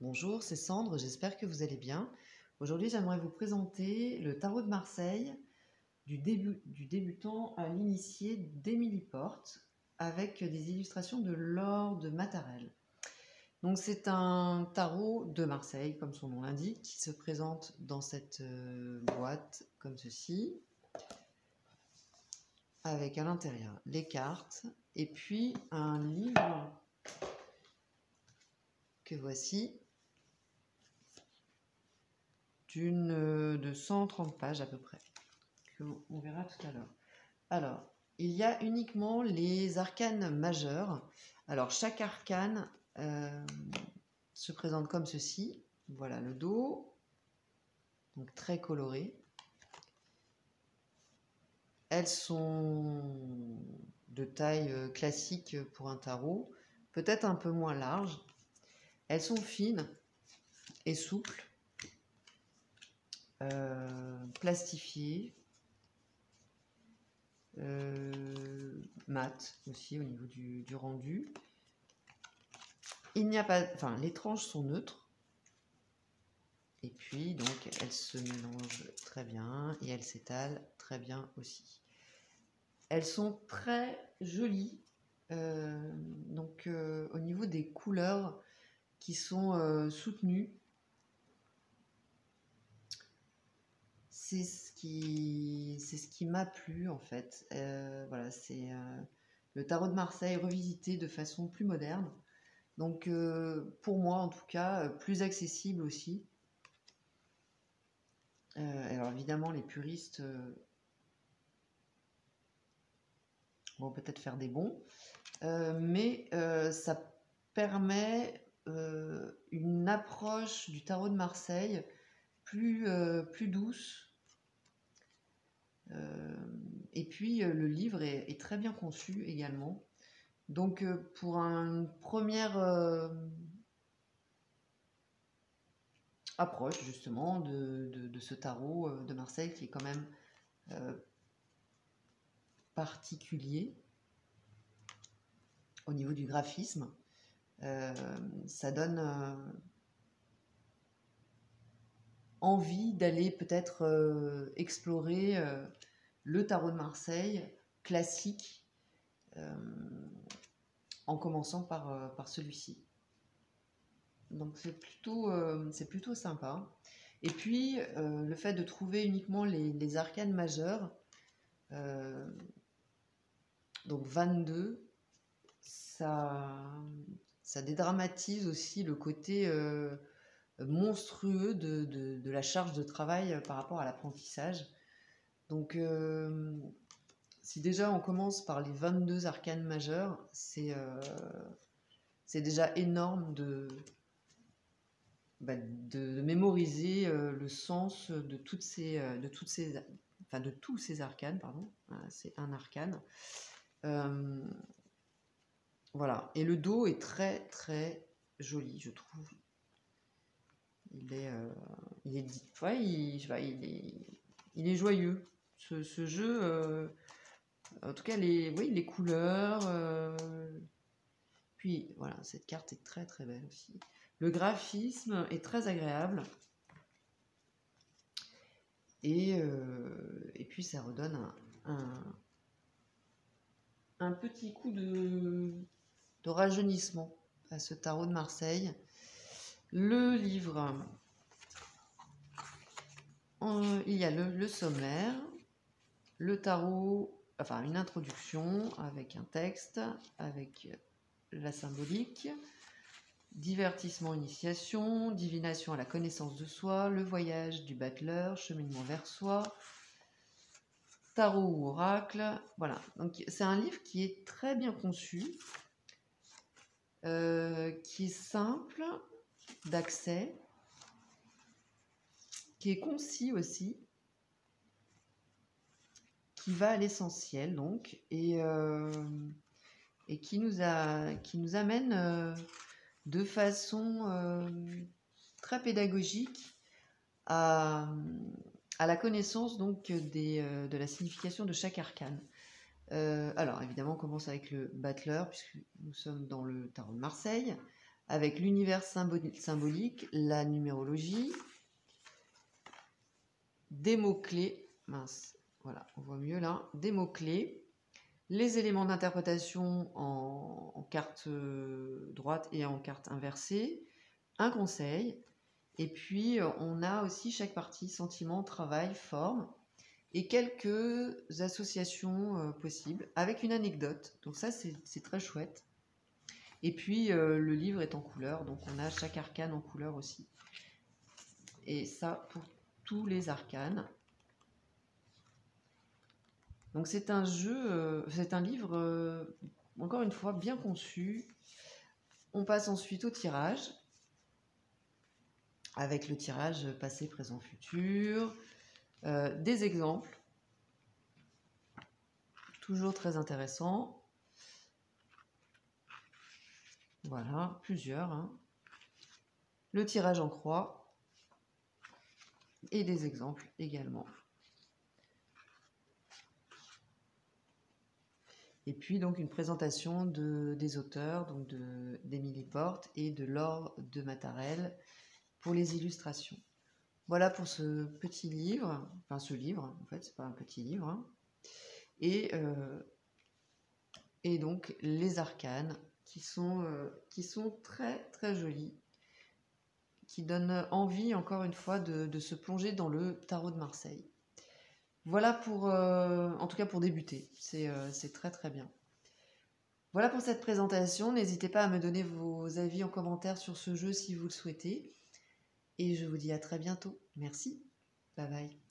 Bonjour, c'est Sandre, j'espère que vous allez bien. Aujourd'hui, j'aimerais vous présenter le tarot de Marseille du débutant à l'initié d'Émilie Porte avec des illustrations de Laure de Mattarel. Donc c'est un tarot de Marseille, comme son nom l'indique, qui se présente dans cette boîte comme ceci, avec à l'intérieur les cartes et puis un livre que voici, de 130 pages à peu près, qu'on verra tout à l'heure. Alors, il y a uniquement les arcanes majeures. Alors, chaque arcane se présente comme ceci. Voilà le dos, donc très coloré. Elles sont de taille classique pour un tarot, peut-être un peu moins large. Elles sont fines et souples, plastifiées, mat aussi au niveau du rendu. Il n'y a pas, enfin, les tranches sont neutres. Et puis donc elles se mélangent très bien et elles s'étalent très bien aussi. Elles sont très jolies. Donc au niveau des couleurs qui sont soutenues, c'est ce qui m'a plu en fait. Voilà, c'est le tarot de Marseille revisité de façon plus moderne. Donc pour moi en tout cas, plus accessible aussi. Alors évidemment les puristes vont peut-être faire des bons, mais ça permet une approche du tarot de Marseille plus douce. Et puis le livre est très bien conçu également. Donc pour une première approche justement de ce tarot de Marseille qui est quand même particulier au niveau du graphisme, ça donne envie d'aller peut-être explorer le tarot de Marseille classique en commençant par celui-ci. Donc c'est plutôt sympa. Et puis le fait de trouver uniquement les arcanes majeures, donc 22, ça dédramatise aussi le côté monstrueux de la charge de travail par rapport à l'apprentissage. Donc si déjà on commence par les 22 arcanes majeures, c'est déjà énorme de mémoriser le sens de tous ces arcanes, pardon. C'est un arcane. Voilà. Et le dos est très très joli, je trouve. Il est joyeux. Ce jeu, en tout cas les couleurs. Puis voilà, cette carte est très très belle aussi. Le graphisme est très agréable. Et puis ça redonne un petit coup de rajeunissement à ce tarot de Marseille. Le livre, il y a le sommaire, le tarot, enfin une introduction avec un texte, avec la symbolique, divertissement, initiation, divination à la connaissance de soi, le voyage du battleur, cheminement vers soi, tarot ou oracle. Voilà, donc c'est un livre qui est très bien conçu, qui est simple d'accès, qui est concis aussi, qui va à l'essentiel donc, et qui nous amène de façon très pédagogique à la connaissance donc de la signification de chaque arcane. Alors évidemment on commence avec le battleur puisque nous sommes dans le tarot de Marseille, avec l'univers symbolique, la numérologie, des mots-clés, mince, voilà, on voit mieux là, des mots-clés, les éléments d'interprétation en carte droite et en carte inversée, un conseil, et puis on a aussi chaque partie, sentiment, travail, forme, et quelques associations possibles, avec une anecdote, donc ça c'est très chouette. Et puis le livre est en couleur, donc on a chaque arcane en couleur aussi. Et ça pour tous les arcanes. Donc c'est un jeu, c'est un livre, encore une fois, bien conçu. On passe ensuite au tirage, avec le tirage passé, présent, futur, des exemples, toujours très intéressant. Voilà, plusieurs. Hein. Le tirage en croix et des exemples également. Et puis donc une présentation des auteurs, donc d'Émilie Porte et de Laure de Matarel pour les illustrations. Voilà pour ce petit livre, enfin ce livre, en fait c'est pas un petit livre. Hein. Et donc les arcanes qui sont très très jolis, qui donnent envie encore une fois de se plonger dans le tarot de Marseille. Voilà pour, en tout cas pour débuter, c'est très très bien. Voilà pour cette présentation, n'hésitez pas à me donner vos avis en commentaire sur ce jeu si vous le souhaitez. Et je vous dis à très bientôt. Merci, bye bye.